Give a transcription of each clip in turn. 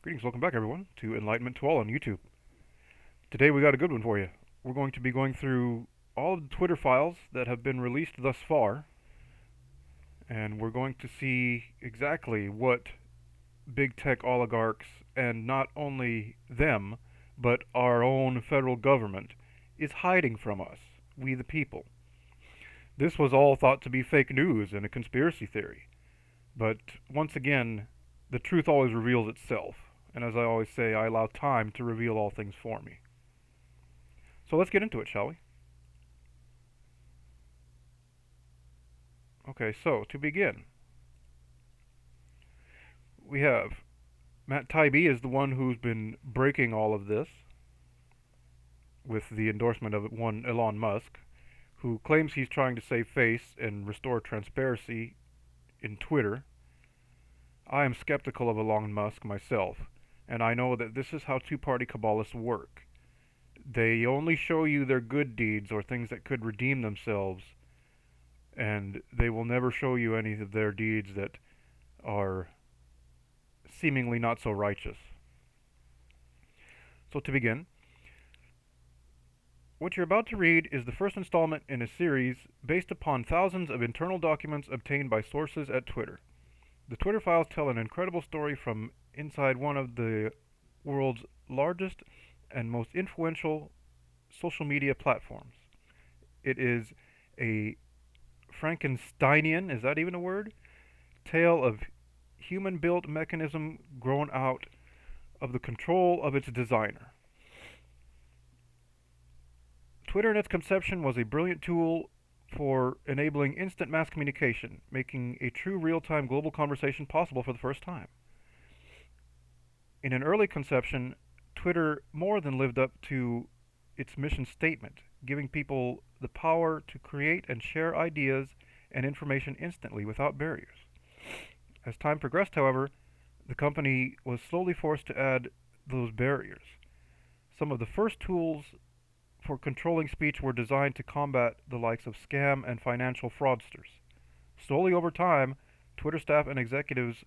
Greetings, welcome back everyone to Enlightenment to All on YouTube. Today we got a good one for you. We're going to be going through all of the Twitter files that have been released thus far, and we're going to see exactly what big tech oligarchs, and not only them, but our own federal government, is hiding from us, we the people. This was all thought to be fake news and a conspiracy theory, but once again, the truth always reveals itself. And as I always say, I allow time to reveal all things for me. So let's get into it, shall we? Okay, so to begin, we have Matt Taibbi is the one who's been breaking all of this with the endorsement of one Elon Musk, who claims he's trying to save face and restore transparency in Twitter. I am skeptical of Elon Musk myself, and I know that this is how two-party Kabbalists work. They only show you their good deeds or things that could redeem themselves, and they will never show you any of their deeds that are seemingly not so righteous. So to begin, what you're about to read is the first installment in a series based upon thousands of internal documents obtained by sources at Twitter. The Twitter files tell an incredible story from inside one of the world's largest and most influential social media platforms. It is a Frankensteinian, is that even a word? Tale of human-built mechanism grown out of the control of its designer. Twitter in its conception was a brilliant tool for enabling instant mass communication, making a true real-time global conversation possible for the first time. In an early conception, Twitter more than lived up to its mission statement, giving people the power to create and share ideas and information instantly without barriers. As time progressed, however, the company was slowly forced to add those barriers. Some of the first tools for controlling speech were designed to combat the likes of scam and financial fraudsters. Slowly over time, Twitter staff and executives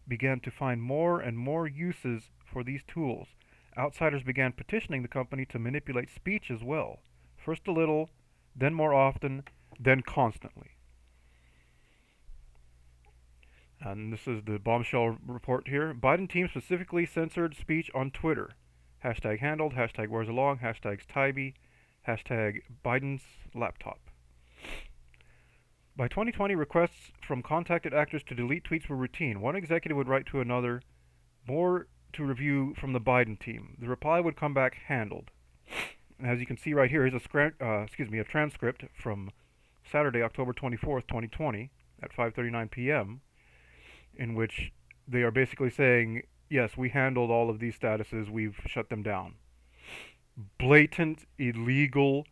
began to find more and more uses for these tools. Outsiders began petitioning the company to manipulate speech as well. First a little, then more often, then constantly. And this is the bombshell report here. Biden team specifically censored speech on Twitter. Hashtag handled, hashtag where's along, hashtags Taibbi, hashtag Biden's laptop. By 2020, requests from contacted actors to delete tweets were routine. One executive would write to another, more to review from the Biden team. The reply would come back handled. As you can see right here, here's a transcript from Saturday, October 24th, 2020, at 5:39 p.m., in which they are basically saying, yes, we handled all of these statuses, we've shut them down. Blatant, illegal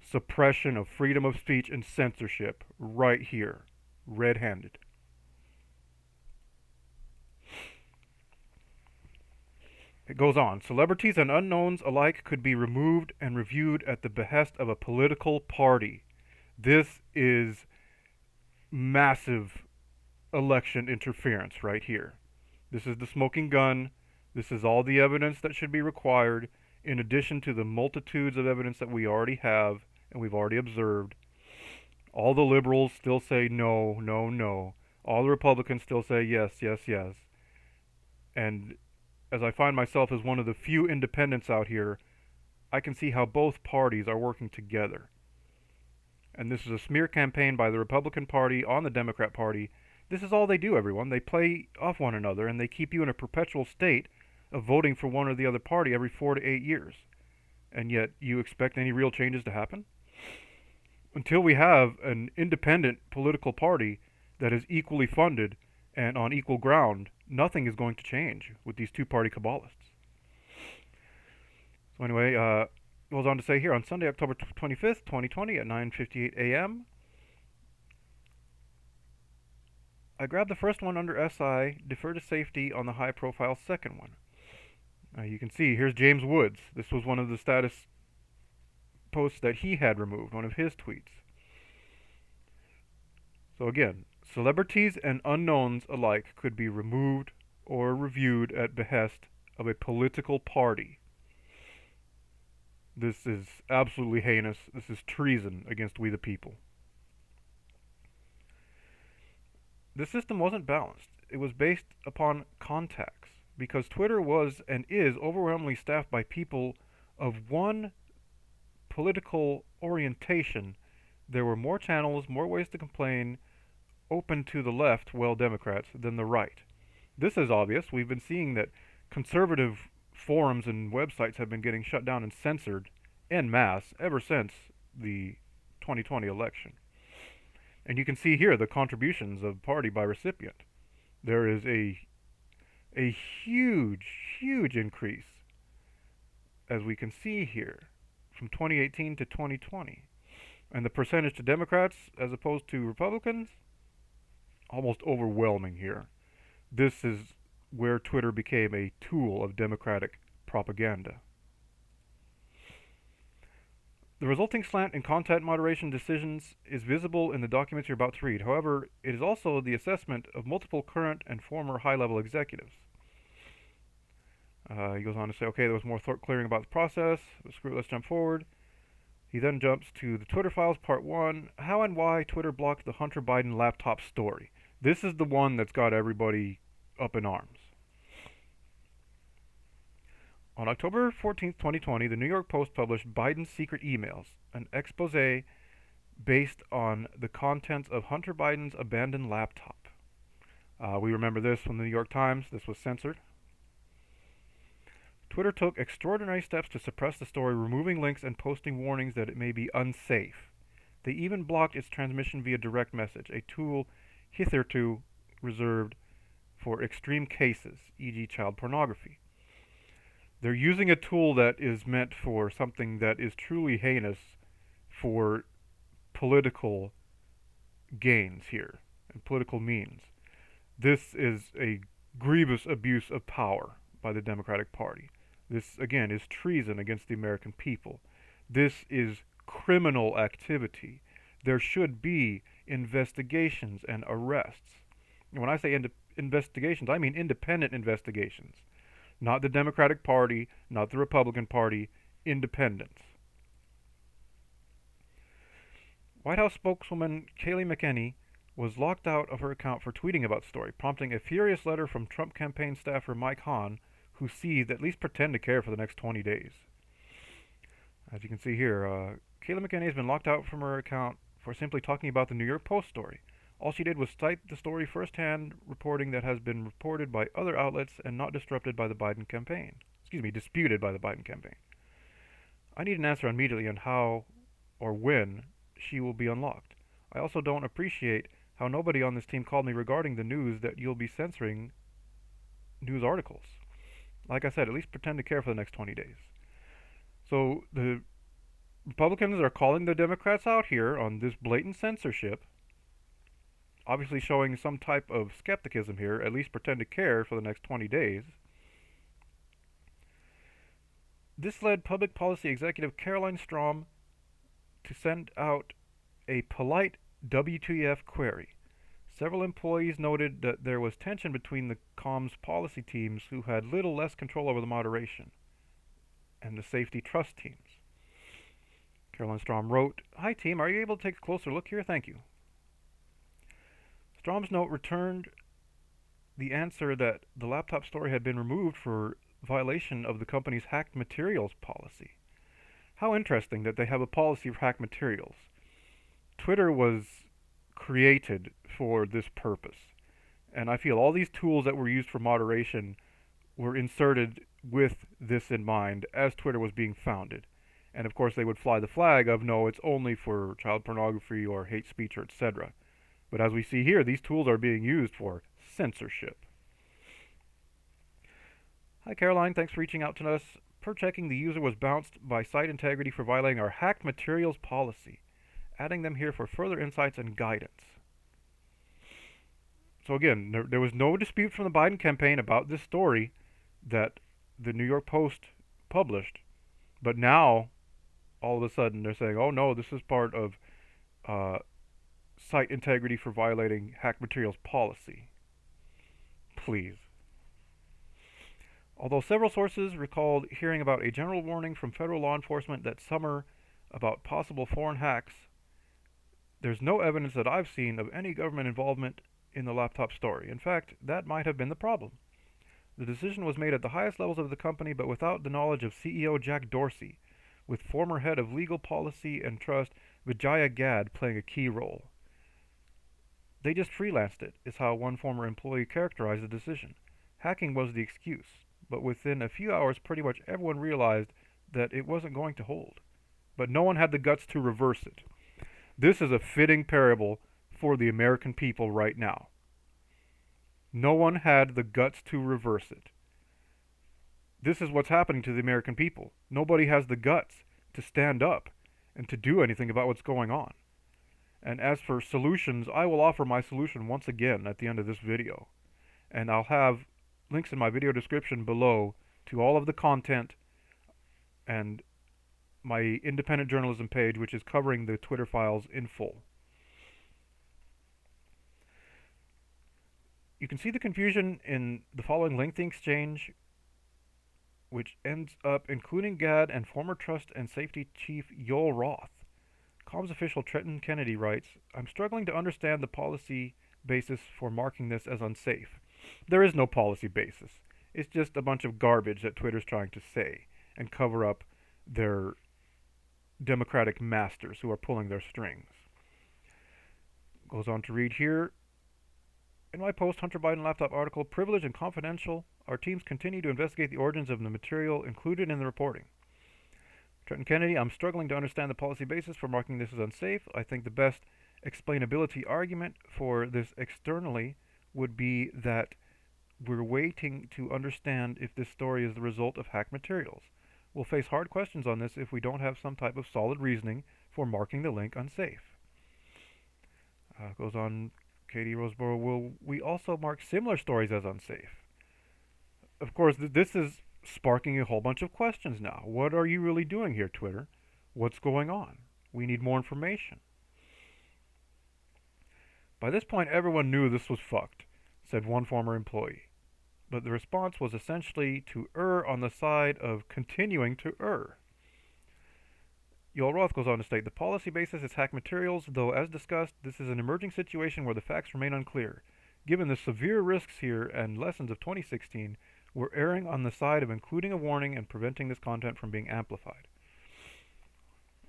suppression of freedom of speech and censorship right here, red-handed. It goes on. Celebrities and unknowns alike could be removed and reviewed at the behest of a political party. This is massive election interference right here. This is the smoking gun. This is all the evidence that should be required, in addition to the multitudes of evidence that we already have and we've already observed. All the liberals still say no, no, no. All the Republicans still say yes, yes, yes. And as I find myself as one of the few independents out here, I can see how both parties are working together. And this is a smear campaign by the Republican Party on the Democrat Party. This is all they do, everyone. They play off one another, and they keep you in a perpetual state of voting for one or the other party every 4 to 8 years. And yet, you expect any real changes to happen? Until we have an independent political party that is equally funded and on equal ground, nothing is going to change with these two-party Kabbalists. So anyway, goes on to say here, on Sunday, October 25th, 2020, at 9:58 a.m., I grabbed the first one under SI, defer to safety on the high-profile second one. You can see, here's James Woods. This was one of the status posts that he had removed, one of his tweets. So again, celebrities and unknowns alike could be removed or reviewed at behest of a political party. This is absolutely heinous. This is treason against we the people. The system wasn't balanced. It was based upon contacts, because Twitter was and is overwhelmingly staffed by people of one political orientation. There were more channels, more ways to complain, open to the left, well, Democrats, than the right. This is obvious. We've been seeing that conservative forums and websites have been getting shut down and censored en masse ever since the 2020 election. And you can see here the contributions of party by recipient. There is a huge increase, as we can see here, from 2018 to 2020. And the percentage to Democrats as opposed to Republicans, almost overwhelming here. This is where Twitter became a tool of Democratic propaganda. The resulting slant in content moderation decisions is visible in the documents you're about to read. However, it is also the assessment of multiple current and former high-level executives. He goes on to say, okay, there was more throat clearing about the process. Screw it, let's jump forward. He then jumps to the Twitter files, part 1, how and why Twitter blocked the Hunter Biden laptop story. This is the one that's got everybody up in arms. On October 14th, 2020, the New York Post published Biden's secret emails, an expose based on the contents of Hunter Biden's abandoned laptop. We remember this from the New York Times. This was censored. Twitter took extraordinary steps to suppress the story, removing links and posting warnings that it may be unsafe. They even blocked its transmission via direct message, a tool hitherto reserved for extreme cases, e.g. child pornography. They're using a tool that is meant for something that is truly heinous for political gains here and political means. This is a grievous abuse of power by the Democratic Party. This, again, is treason against the American people. This is criminal activity. There should be investigations and arrests. And when I say investigations, I mean independent investigations. Not the Democratic Party, not the Republican Party, independents. White House spokeswoman Kayleigh McEnany was locked out of her account for tweeting about the story, prompting a furious letter from Trump campaign staffer Mike Hahn, who seethed, at least pretend to care for the next 20 days. As you can see here, Kayleigh McEnany has been locked out from her account for simply talking about the New York Post story. All she did was cite the story firsthand, reporting that has been reported by other outlets and not disrupted by the Biden campaign. Disputed by the Biden campaign. I need an answer immediately on how or when she will be unlocked. I also don't appreciate how nobody on this team called me regarding the news that you'll be censoring news articles. Like I said, at least pretend to care for the next 20 days. So the Republicans are calling the Democrats out here on this blatant censorship, obviously showing some type of skepticism here, at least pretend to care for the next 20 days. This led public policy executive Caroline Strom to send out a polite WTF query. Several employees noted that there was tension between the comms policy teams, who had little less control over the moderation, and the safety trust teams. Caroline Strom wrote, "Hi team, are you able to take a closer look here? Thank you." Strom's note returned the answer that the laptop story had been removed for violation of the company's hacked materials policy. How interesting that they have a policy for hacked materials. Twitter was created for this purpose, and I feel all these tools that were used for moderation were inserted with this in mind as Twitter was being founded. And of course they would fly the flag of, no, it's only for child pornography or hate speech or etc. But as we see here, these tools are being used for censorship. Hi Caroline, thanks for reaching out to us. Per checking, the user was bounced by site integrity for violating our hacked materials policy. Adding them here for further insights and guidance. So again, there was no dispute from the Biden campaign about this story that the New York Post published. But now, all of a sudden, they're saying, oh no, this is part of site integrity for violating hacked materials policy. Please. Although several sources recalled hearing about a general warning from federal law enforcement that summer about possible foreign hacks, there's no evidence that I've seen of any government involvement in the laptop story. In fact, that might have been the problem. The decision was made at the highest levels of the company, but without the knowledge of CEO Jack Dorsey, with former head of legal policy and trust Vijaya Gad playing a key role. They just freelanced it, is how one former employee characterized the decision. Hacking was the excuse, but within a few hours pretty much everyone realized that it wasn't going to hold. But no one had the guts to reverse it. This is a fitting parable for the American people right now. No one had the guts to reverse it. This is what's happening to the American people. Nobody has the guts to stand up and to do anything about what's going on. And as for solutions, I will offer my solution once again at the end of this video. And I'll have links in my video description below to all of the content and my independent journalism page, which is covering the Twitter files in full. You can see the confusion in the following lengthy exchange, which ends up including Gad and former Trust and Safety Chief Yoel Roth. Comms official Trenton Kennedy writes, "I'm struggling to understand the policy basis for marking this as unsafe." There is no policy basis. It's just a bunch of garbage that Twitter's trying to say and cover up their democratic masters who are pulling their strings. Goes on to read here, in my post-Hunter Biden laptop article, Privileged and Confidential, our teams continue to investigate the origins of the material included in the reporting. Trenton Kennedy, I'm struggling to understand the policy basis for marking this as unsafe. I think the best explainability argument for this externally would be that we're waiting to understand if this story is the result of hacked materials. We'll face hard questions on this if we don't have some type of solid reasoning for marking the link unsafe. Goes on, Katie Roseborough, will we also mark similar stories as unsafe? Of course, this is sparking a whole bunch of questions now. What are you really doing here, Twitter? What's going on? We need more information. By this point, everyone knew this was fucked, said one former employee. But the response was essentially to err on the side of continuing to err. Yoel Roth goes on to state, the policy basis is hacked materials, though as discussed, this is an emerging situation where the facts remain unclear. Given the severe risks here and lessons of 2016, we're erring on the side of including a warning and preventing this content from being amplified.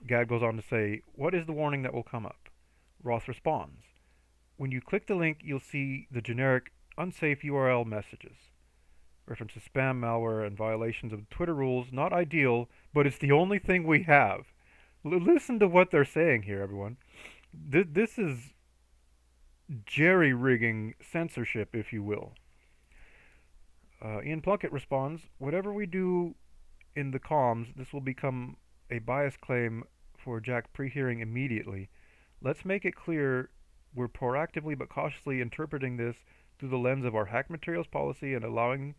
Gad goes on to say, what is the warning that will come up? Roth responds, when you click the link, you'll see the generic unsafe URL messages. References spam, malware, and violations of Twitter rules. Not ideal, but it's the only thing we have. Listen to what they're saying here, everyone. This is jerry-rigging censorship, if you will. Ian Plunkett responds, whatever we do in the comms, this will become a bias claim for Jack pre-hearing immediately. Let's make it clear we're proactively but cautiously interpreting this through the lens of our hack materials policy and allowing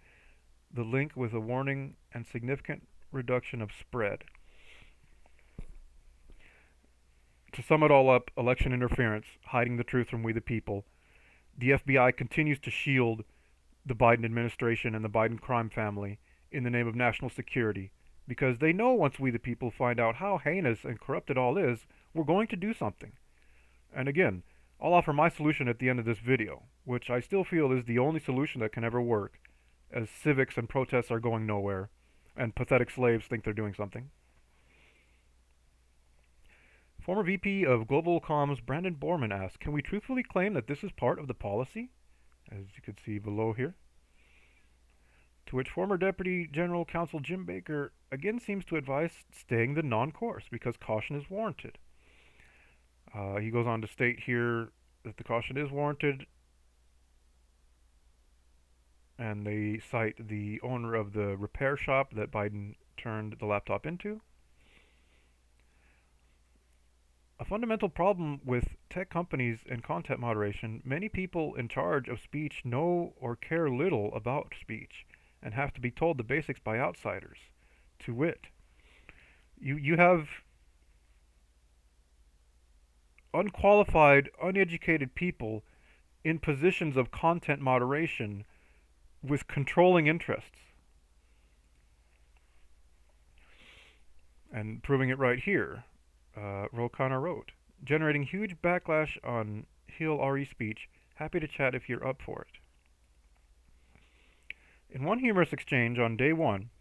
the link with a warning and significant reduction of spread. To sum it all up, election interference, hiding the truth from we the people. The FBI continues to shield the Biden administration and the Biden crime family in the name of national security because they know once we the people find out how heinous and corrupt it all is, we're going to do something. And again, I'll offer my solution at the end of this video, which I still feel is the only solution that can ever work, as civics and protests are going nowhere, and pathetic slaves think they're doing something. Former VP of Global Comms Brandon Borman asks, can we truthfully claim that this is part of the policy? As you can see below here. To which former Deputy General Counsel Jim Baker again seems to advise staying the non-course because caution is warranted. He goes on to state here that the caution is warranted, and they cite the owner of the repair shop that Biden turned the laptop into. A fundamental problem with tech companies and content moderation, many people in charge of speech know or care little about speech and have to be told the basics by outsiders. To wit, you have unqualified, uneducated people in positions of content moderation with controlling interests. And proving it right here, Ro Khanna wrote, generating huge backlash on Hill RE speech. Happy to chat if you're up for it. In one humorous exchange on day one,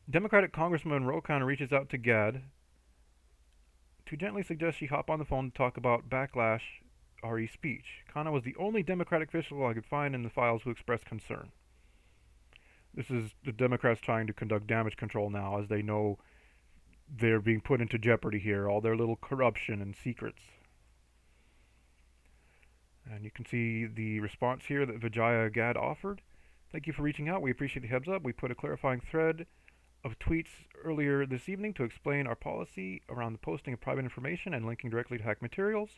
Democratic Congressman Ro Khanna reaches out to Gad to gently suggest she hop on the phone to talk about backlash RE speech. Khanna was the only Democratic official I could find in the files who expressed concern. This is the Democrats trying to conduct damage control now, as they know they're being put into jeopardy here, all their little corruption and secrets. And you can see the response here that Vijaya Gad offered. Thank you for reaching out. We appreciate the heads up. We put a clarifying thread of tweets earlier this evening to explain our policy around the posting of private information and linking directly to hacked materials.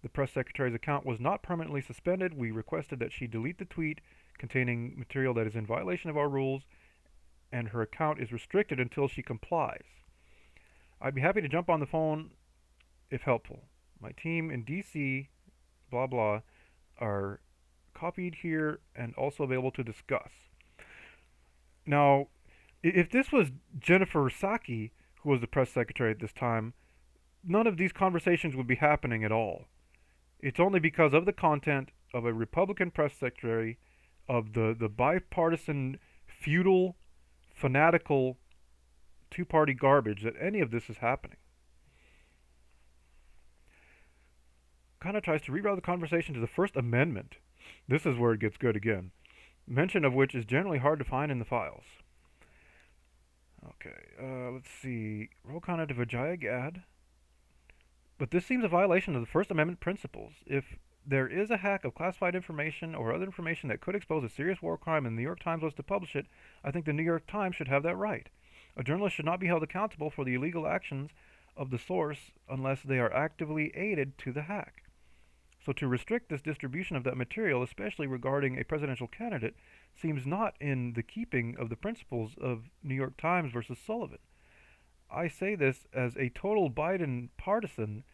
The press secretary's account was not permanently suspended. We requested that she delete the tweet containing material that is in violation of our rules, and her account is restricted until she complies. I'd be happy to jump on the phone if helpful. My team in DC, blah blah, are copied here and also available to discuss. Now, if this was Jennifer Psaki, who was the press secretary at this time, none of these conversations would be happening at all. It's only because of the content of a Republican press secretary, of the bipartisan, feudal, fanatical, two-party garbage that any of this is happening. Kind of tries to reroute the conversation to the First Amendment. This is where it gets good again. Mention of which is generally hard to find in the files. Okay, let's see. Ro Khanna to Vijaya Gad. But this seems a violation of the First Amendment principles. If there is a hack of classified information or other information that could expose a serious war crime and the New York Times was to publish it, I think the New York Times should have that right. A journalist should not be held accountable for the illegal actions of the source unless they are actively aided to the hack. So to restrict this distribution of that material, especially regarding a presidential candidate, seems not in the keeping of the principles of New York Times versus Sullivan. I say this as a total Biden partisan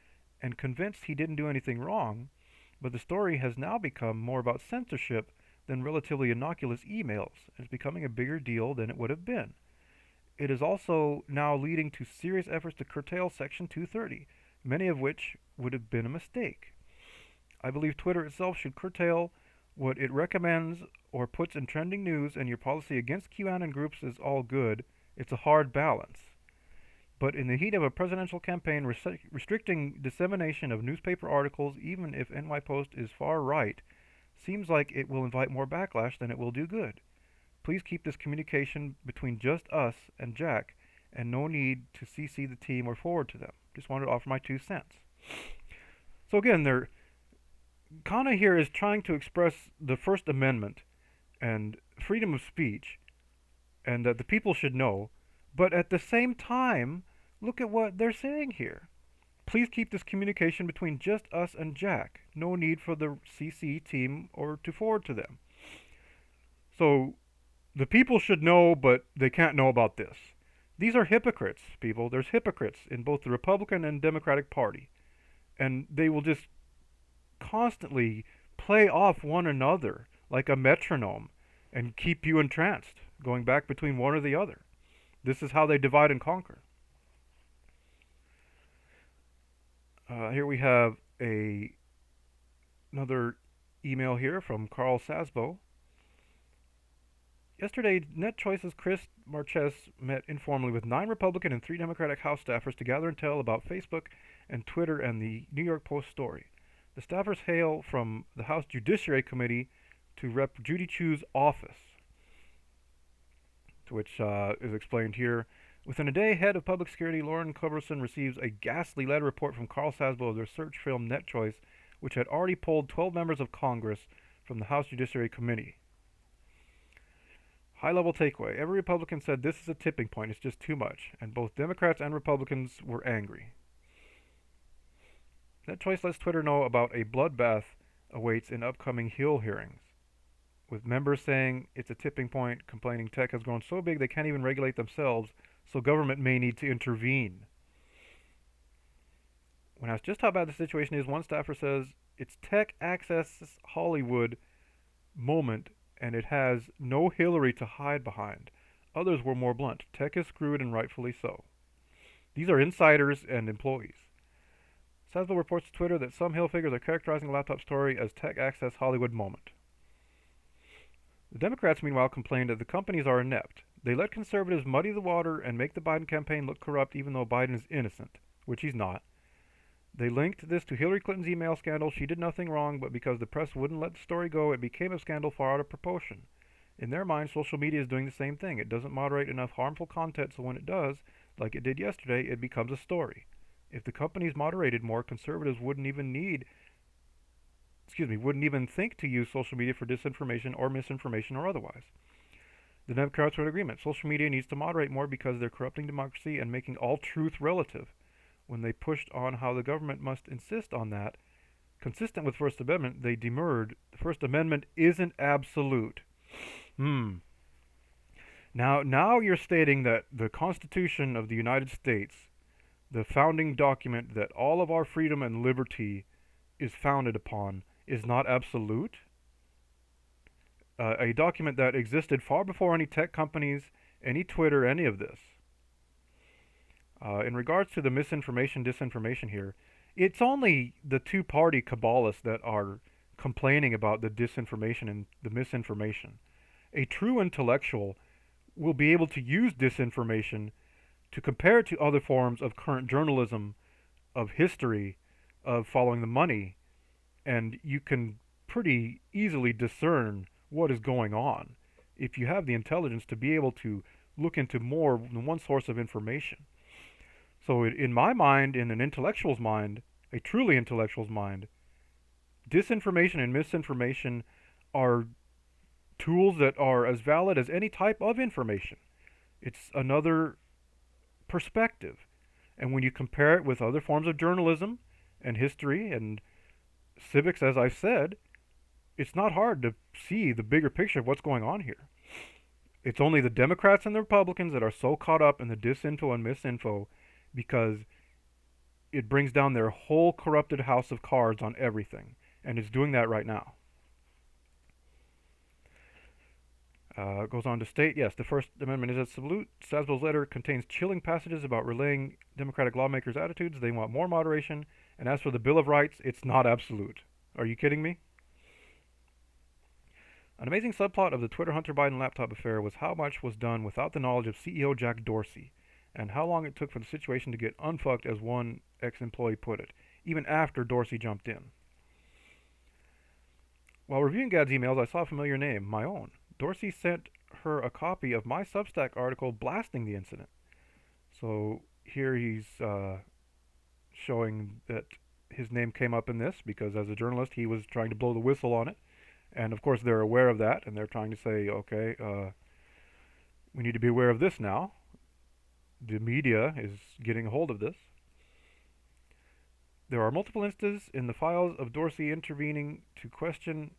and convinced he didn't do anything wrong, but the story has now become more about censorship than relatively innocuous emails. It's becoming a bigger deal than it would have been. It is also now leading to serious efforts to curtail Section 230, many of which would have been a mistake. I believe Twitter itself should curtail what it recommends or puts in trending news, and your policy against QAnon groups is all good. It's a hard balance. But in the heat of a presidential campaign, restricting dissemination of newspaper articles, even if NY Post is far right, seems like it will invite more backlash than it will do good. Please keep this communication between just us and Jack, and no need to CC the team or forward to them. Just wanted to offer my 2 cents. So again, Khanna here is trying to express the First Amendment and freedom of speech, and that the people should know, but at the same time, look at what they're saying here. Please keep this communication between just us and Jack. No need for the CC team or to forward to them. So the people should know, but they can't know about this. These are hypocrites, people. There's hypocrites in both the Republican and Democratic Party. And they will just constantly play off one another like a metronome and keep you entranced, going back between one or the other. This is how they divide and conquer. Here we have another email here from Carl Sasbo. Yesterday, NetChoice's Chris Marches met informally with 9 Republican and 3 Democratic House staffers to gather intel about Facebook and Twitter and the New York Post story. The staffers hail from the House Judiciary Committee to Rep. Judy Chu's office, to which is explained here. Within a day, head of public security Lauren Culberson receives a ghastly letter report from Carl Sasbo of their search firm NetChoice, which had already polled 12 members of Congress from the House Judiciary Committee. High-level takeaway. Every Republican said this is a tipping point, it's just too much, and both Democrats and Republicans were angry. NetChoice lets Twitter know about a bloodbath awaits in upcoming Hill hearings, with members saying it's a tipping point, complaining tech has grown so big they can't even regulate themselves, so government may need to intervene. When asked just how bad the situation is, one staffer says it's tech access Hollywood moment, and it has no Hillary to hide behind. Others were more blunt. Tech is screwed, and rightfully so. These are insiders and employees. Sasbo reports to Twitter that some Hill figures are characterizing the laptop story as tech access Hollywood moment. The Democrats, meanwhile, complained that the companies are inept. They let conservatives muddy the water and make the Biden campaign look corrupt even though Biden is innocent, which he's not. They linked this to Hillary Clinton's email scandal. She did nothing wrong, but because the press wouldn't let the story go, it became a scandal far out of proportion. In their mind, social media is doing the same thing. It doesn't moderate enough harmful content, so when it does, like it did yesterday, it becomes a story. If the companies moderated more, conservatives wouldn't even think to use social media for disinformation or misinformation or otherwise. The Democrats were in agreement. Social media needs to moderate more because they're corrupting democracy and making all truth relative. When they pushed on how the government must insist on that, consistent with First Amendment, they demurred. The First Amendment isn't absolute. Now you're stating that the Constitution of the United States, the founding document that all of our freedom and liberty is founded upon, is not absolute? A document that existed far before any tech companies, any Twitter, any of this. In regards to the misinformation, disinformation here, it's only the two-party cabalists that are complaining about the disinformation and the misinformation. A true intellectual will be able to use disinformation to compare it to other forms of current journalism, of history, of following the money, and you can pretty easily discern what is going on if you have the intelligence to be able to look into more than one source of information. So in my mind, in an intellectual's mind, a truly intellectual's mind, disinformation and misinformation are tools that are as valid as any type of information. It's another perspective. And when you compare it with other forms of journalism and history and civics, as I said, it's not hard to see the bigger picture of what's going on here. It's only the Democrats and the Republicans that are so caught up in the disinfo and misinfo because it brings down their whole corrupted house of cards on everything. And it's doing that right now. Goes on to state, yes, the First Amendment is absolute. Sasbo's letter contains chilling passages about relaying Democratic lawmakers' attitudes. They want more moderation. And as for the Bill of Rights, it's not absolute. Are you kidding me? An amazing subplot of the Twitter Hunter Biden laptop affair was how much was done without the knowledge of CEO Jack Dorsey, and how long it took for the situation to get unfucked, as one ex-employee put it, even after Dorsey jumped in. While reviewing Gad's emails, I saw a familiar name, my own. Dorsey sent her a copy of my Substack article blasting the incident. So here he's showing that his name came up in this because as a journalist he was trying to blow the whistle on it. And of course they're aware of that and they're trying to say, okay, we need to be aware of this now. The media is getting a hold of this. There are multiple instances in the files of Dorsey intervening to question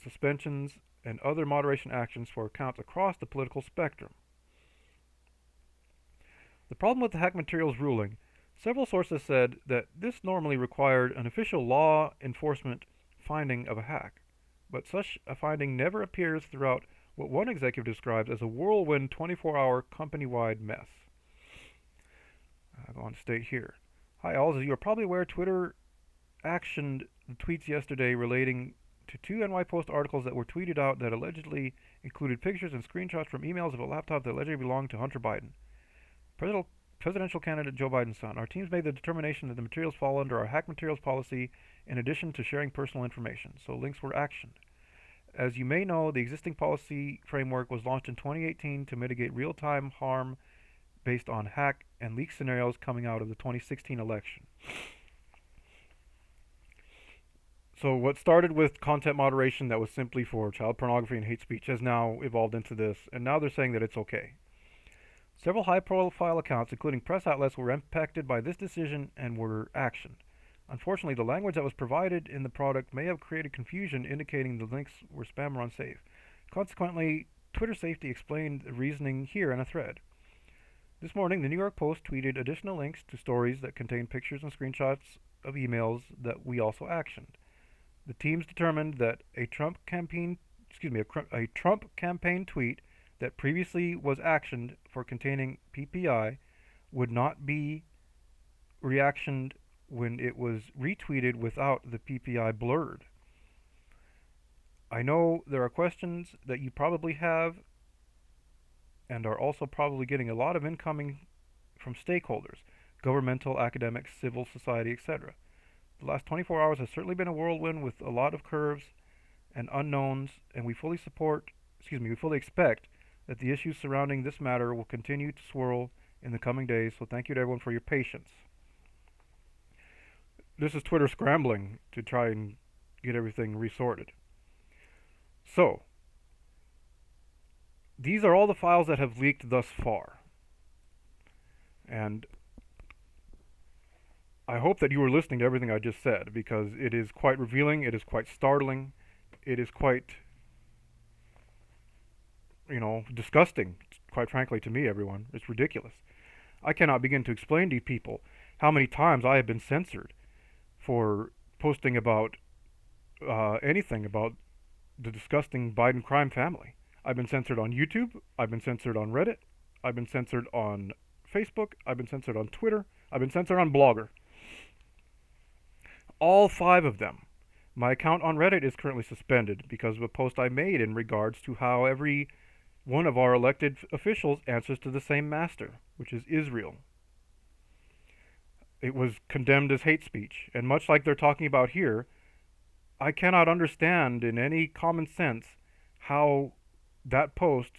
suspensions and other moderation actions for accounts across the political spectrum. The problem with the hack materials ruling, several sources said that this normally required an official law enforcement finding of a hack, but such a finding never appears throughout what one executive describes as a whirlwind 24-hour company-wide mess. I'll go on to state here. Hi all, as you are probably aware, Twitter actioned the tweets yesterday relating to two NY Post articles that were tweeted out that allegedly included pictures and screenshots from emails of a laptop that allegedly belonged to Hunter Biden, presidential candidate Joe Biden's son. Our teams made the determination that the materials fall under our hack materials policy in addition to sharing personal information, so links were actioned. As you may know, the existing policy framework was launched in 2018 to mitigate real-time harm based on hack and leak scenarios coming out of the 2016 election. So what started with content moderation that was simply for child pornography and hate speech has now evolved into this, and now they're saying that it's okay. Several high-profile accounts, including press outlets, were impacted by this decision and were actioned. Unfortunately, the language that was provided in the product may have created confusion, indicating the links were spam or unsafe. Consequently, Twitter Safety explained the reasoning here in a thread. This morning, the New York Post tweeted additional links to stories that contained pictures and screenshots of emails that we also actioned. The teams determined that a Trump campaign tweet that previously was actioned for containing PPI would not be reactioned when it was retweeted without the PPI blurred. I know there are questions that you probably have and are also probably getting a lot of incoming from stakeholders, governmental, academic, civil society, etc. The last 24 hours has certainly been a whirlwind with a lot of curves and unknowns, and we fully expect that the issues surrounding this matter will continue to swirl in the coming days, so thank you to everyone for your patience. This is Twitter scrambling to try and get everything resorted. So, these are all the files that have leaked thus far. And I hope that you were listening to everything I just said, because it is quite revealing, it is quite startling, it is quite, disgusting, quite frankly, to me, everyone. It's ridiculous. I cannot begin to explain to you people how many times I have been censored for posting about anything about the disgusting Biden crime family. I've been censored on YouTube, I've been censored on Reddit, I've been censored on Facebook, I've been censored on Twitter, I've been censored on Blogger. All 5 of them. My account on Reddit is currently suspended because of a post I made in regards to how every one of our elected officials answers to the same master, which is Israel. It was condemned as hate speech, and much like they're talking about here, I cannot understand in any common sense how that post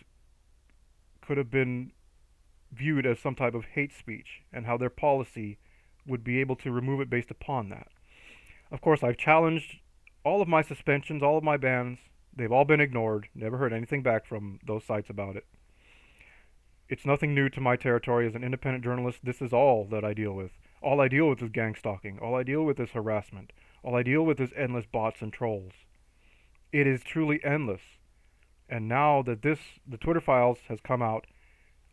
could have been viewed as some type of hate speech, and how their policy would be able to remove it based upon that. Of course, I've challenged all of my suspensions, all of my bans. They've all been ignored. Never heard anything back from those sites about it. It's nothing new to my territory as an independent journalist. This is all that I deal with. All I deal with is gang stalking. All I deal with is harassment. All I deal with is endless bots and trolls. It is truly endless. And now that the Twitter files has come out,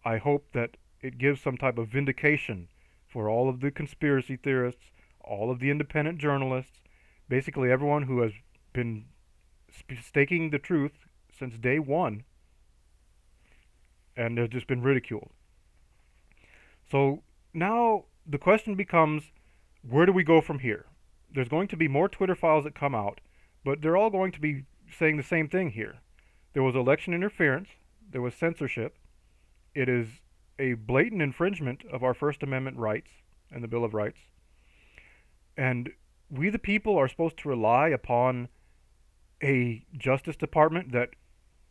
I hope that it gives some type of vindication for all of the conspiracy theorists, all of the independent journalists, basically everyone who has been staking the truth since day one and has just been ridiculed. So now the question becomes, where do we go from here? There's going to be more Twitter files that come out, but they're all going to be saying the same thing here. There was election interference, there was censorship, it is a blatant infringement of our First Amendment rights and the Bill of Rights, and we the people are supposed to rely upon a Justice Department that,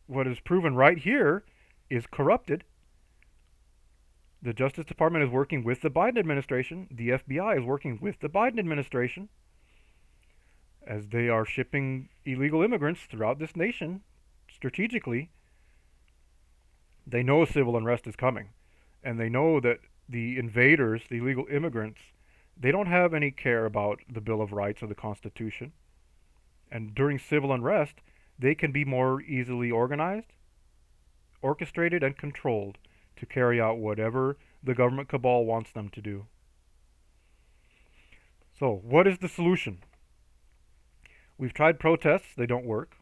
what is proven right here, is corrupted. The Justice Department is working with the Biden administration. The FBI is working with the Biden administration as they are shipping illegal immigrants throughout this nation strategically. They know civil unrest is coming, and they know that the invaders, the illegal immigrants, they don't have any care about the Bill of Rights or the Constitution. And during civil unrest, they can be more easily organized, orchestrated, and controlled to carry out whatever the government cabal wants them to do. So, what is the solution? We've tried protests, they don't work.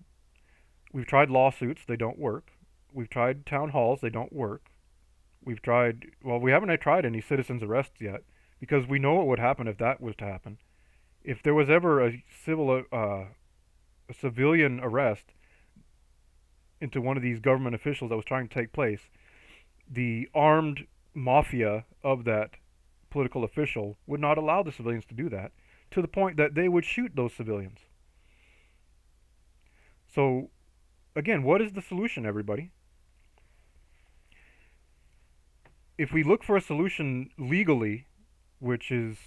We've tried lawsuits, they don't work. We've tried town halls, they don't work. We haven't tried any citizens' arrests yet, because we know what would happen if that was to happen. If there was ever a civilian arrest into one of these government officials that was trying to take place, the armed mafia of that political official would not allow the civilians to do that, to the point that they would shoot those civilians. So, again, what is the solution, everybody? If we look for a solution legally, which is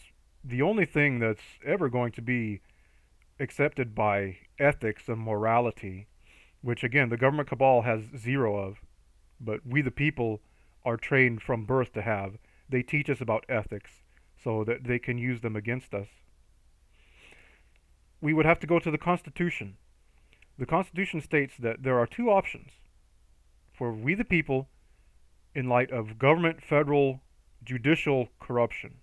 the only thing that's ever going to be accepted by ethics and morality, which again the government cabal has zero of, but we the people are trained from birth to have. They teach us about ethics so that they can use them against us. We would have to go to the Constitution. The Constitution states that there are 2 options for we the people in light of government, federal, judicial corruption.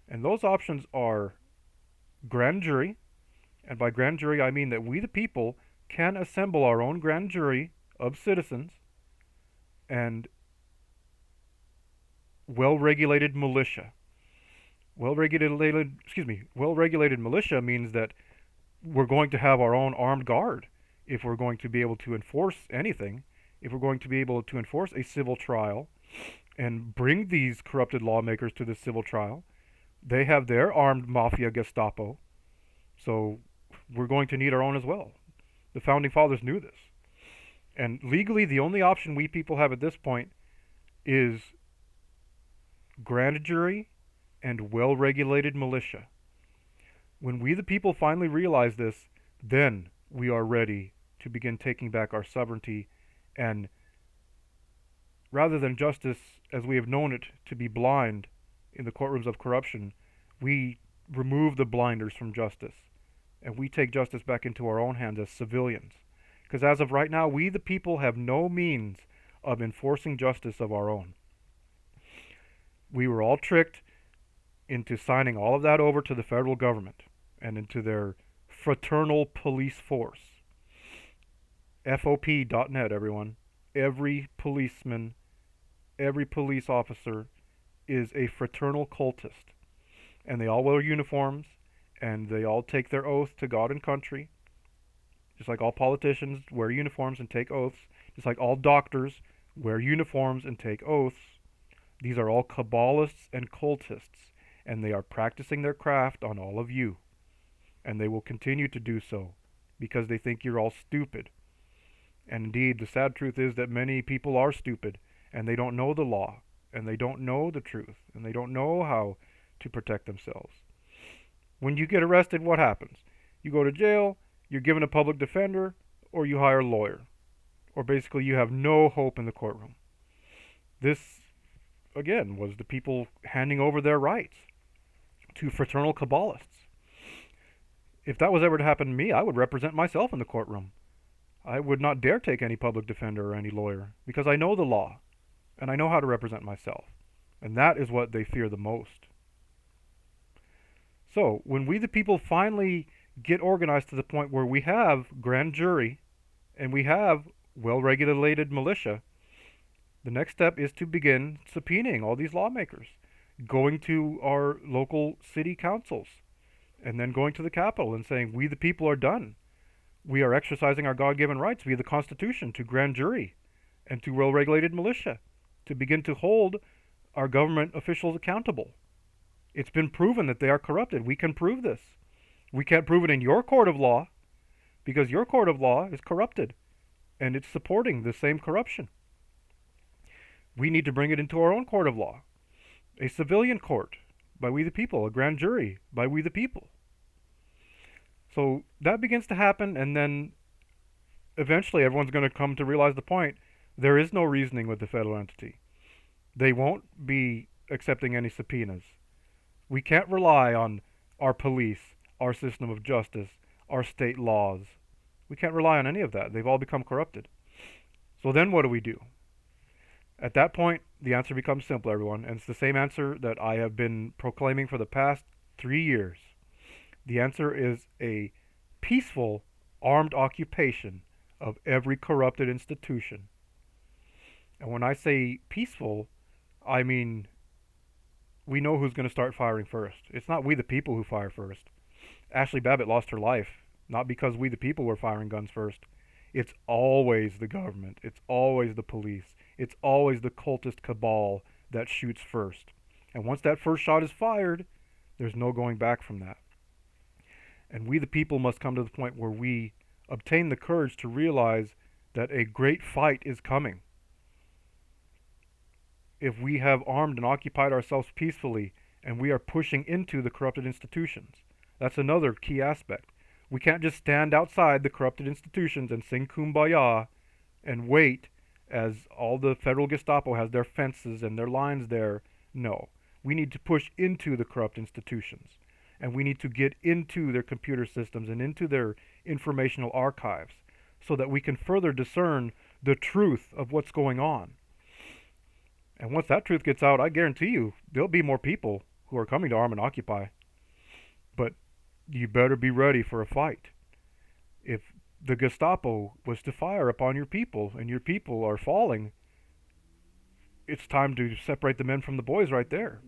And those options are grand jury, and by grand jury I mean that we the people can assemble our own grand jury of citizens and well-regulated militia. Well-regulated militia means that we're going to have our own armed guard if we're going to be able to enforce anything, if we're going to be able to enforce a civil trial and bring these corrupted lawmakers to the civil trial. They have their armed mafia Gestapo, so we're going to need our own as well. The founding fathers knew this. And legally, the only option we people have at this point is grand jury and well-regulated militia. When we the people finally realize this, then we are ready to begin taking back our sovereignty, and rather than justice as we have known it to be blind in the courtrooms of corruption, we remove the blinders from justice, and we take justice back into our own hands as civilians. Because as of right now, we the people have no means of enforcing justice of our own. We were all tricked into signing all of that over to the federal government and into their fraternal police force. FOP.net, everyone. Every policeman, every police officer is a fraternal cultist. And they all wear uniforms, and they all take their oath to God and country. Just like all politicians wear uniforms and take oaths. Just like all doctors wear uniforms and take oaths. These are all Kabbalists and cultists, and they are practicing their craft on all of you. And they will continue to do so, because they think you're all stupid. And indeed, the sad truth is that many people are stupid, and they don't know the law, and they don't know the truth, and they don't know how to protect themselves. When you get arrested, what happens? You go to jail, you're given a public defender, or you hire a lawyer. Or basically you have no hope in the courtroom. This, again, was the people handing over their rights to fraternal Kabbalists. If that was ever to happen to me, I would represent myself in the courtroom. I would not dare take any public defender or any lawyer, because I know the law, and I know how to represent myself. And that is what they fear the most. So, when we the people finally get organized to the point where we have grand jury, and we have well-regulated militia, the next step is to begin subpoenaing all these lawmakers, going to our local city councils, and then going to the Capitol and saying, we the people are done. We are exercising our God-given rights via the Constitution to grand jury and to well-regulated militia to begin to hold our government officials accountable. It's been proven that they are corrupted. We can prove this. We can't prove it in your court of law because your court of law is corrupted and it's supporting the same corruption. We need to bring it into our own court of law, a civilian court by we the people, a grand jury by we the people. So that begins to happen, and then eventually everyone's going to come to realize the point. There is no reasoning with the federal entity. They won't be accepting any subpoenas. We can't rely on our police, our system of justice, our state laws. We can't rely on any of that. They've all become corrupted. So then what do we do? At that point, the answer becomes simple, everyone, and it's the same answer that I have been proclaiming for the past 3 years. The answer is a peaceful armed occupation of every corrupted institution. And when I say peaceful, I mean we know who's going to start firing first. It's not we the people who fire first. Ashley Babbitt lost her life, not because we the people were firing guns first. It's always the government. It's always the police. It's always the cultist cabal that shoots first. And once that first shot is fired, there's no going back from that. And we the people must come to the point where we obtain the courage to realize that a great fight is coming. If we have armed and occupied ourselves peacefully and we are pushing into the corrupted institutions, that's another key aspect. We can't just stand outside the corrupted institutions and sing Kumbaya and wait as all the federal Gestapo has their fences and their lines there. No. We need to push into the corrupt institutions. And we need to get into their computer systems and into their informational archives so that we can further discern the truth of what's going on. And once that truth gets out, I guarantee you, there'll be more people who are coming to arm and occupy. But you better be ready for a fight. If the Gestapo was to fire upon your people and your people are falling, it's time to separate the men from the boys right there.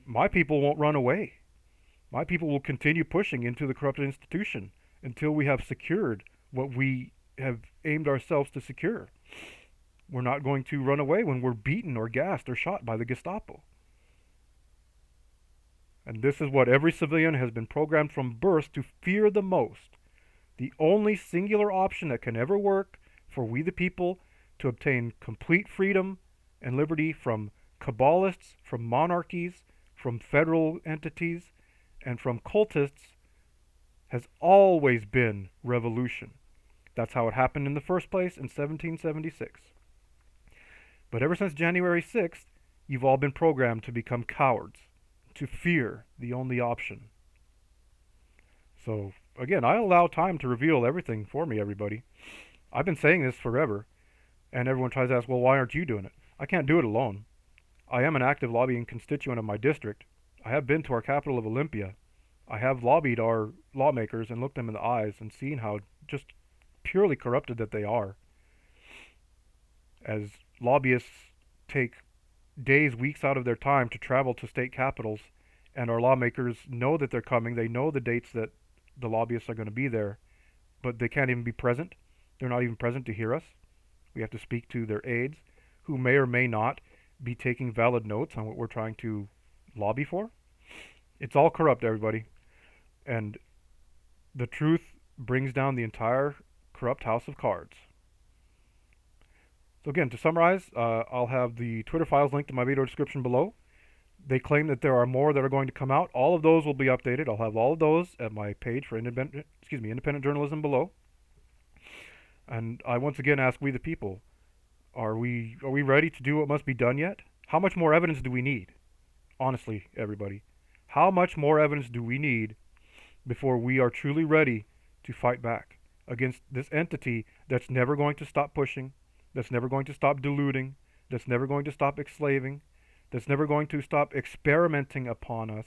My people won't run away. My people will continue pushing into the corrupted institution until we have secured what we have aimed ourselves to secure. We're not going to run away when we're beaten or gassed or shot by the Gestapo. And this is what every civilian has been programmed from birth to fear the most. The only singular option that can ever work for we the people to obtain complete freedom and liberty from cabalists, from monarchies, from federal entities, and from cultists has always been revolution. That's how it happened in the first place in 1776. But ever since January 6th, you've all been programmed to become cowards, to fear the only option. So, again, I allow time to reveal everything for me, everybody. I've been saying this forever, and everyone tries to ask, well, why aren't you doing it? I can't do it alone. I am an active lobbying constituent of my district. I have been to our capital of Olympia. I have lobbied our lawmakers and looked them in the eyes and seen how just purely corrupted that they are. As lobbyists take days, weeks out of their time to travel to state capitals, and our lawmakers know that they're coming, they know the dates that the lobbyists are going to be there, but they can't even be present. They're not even present to hear us. We have to speak to their aides, who may or may not be taking valid notes on what we're trying to lobby for. It's all corrupt, everybody. And the truth brings down the entire corrupt house of cards. So again, to summarize, I'll have the Twitter files linked in my video description below. They claim that there are more that are going to come out. All of those will be updated. I'll have all of those at my page for independent journalism below. And I once again ask we the people, are we ready to do what must be done yet? How much more evidence do we need? Honestly, everybody. How much more evidence do we need before we are truly ready to fight back against this entity that's never going to stop pushing, that's never going to stop deluding, that's never going to stop enslaving, that's never going to stop experimenting upon us?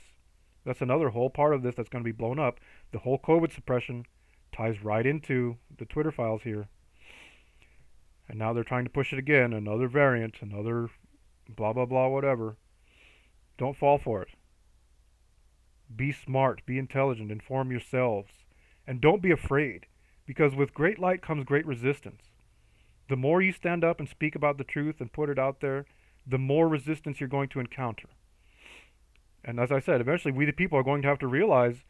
That's another whole part of this that's going to be blown up. The whole COVID suppression ties right into the Twitter files here. And now they're trying to push it again, another variant, another blah blah blah whatever. Don't fall for it. Be smart, be intelligent, inform yourselves, and don't be afraid, because with great light comes great resistance. The more you stand up and speak about the truth and put it out there, the more resistance you're going to encounter. And as I said, eventually we the people are going to have to realize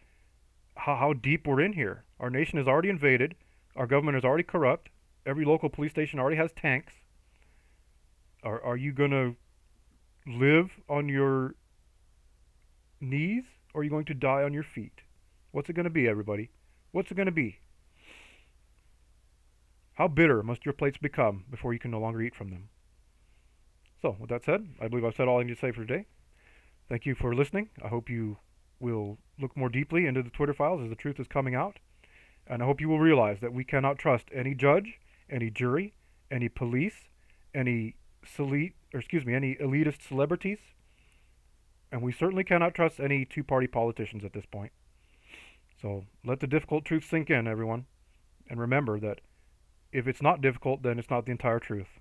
how deep we're in here. Our nation is already invaded, our government is already corrupt, every local police station already has tanks. Are you going to live on your knees, or are you going to die on your feet? What's it going to be, everybody? What's it going to be? How bitter must your plates become before you can no longer eat from them? So, with that said, I believe I've said all I need to say for today. Thank you for listening. I hope you will look more deeply into the Twitter files as the truth is coming out. And I hope you will realize that we cannot trust any judge, any jury, any police, any elitist celebrities, and we certainly cannot trust any two-party politicians at this point. So let the difficult truth sink in, everyone. And remember that if it's not difficult, then it's not the entire truth.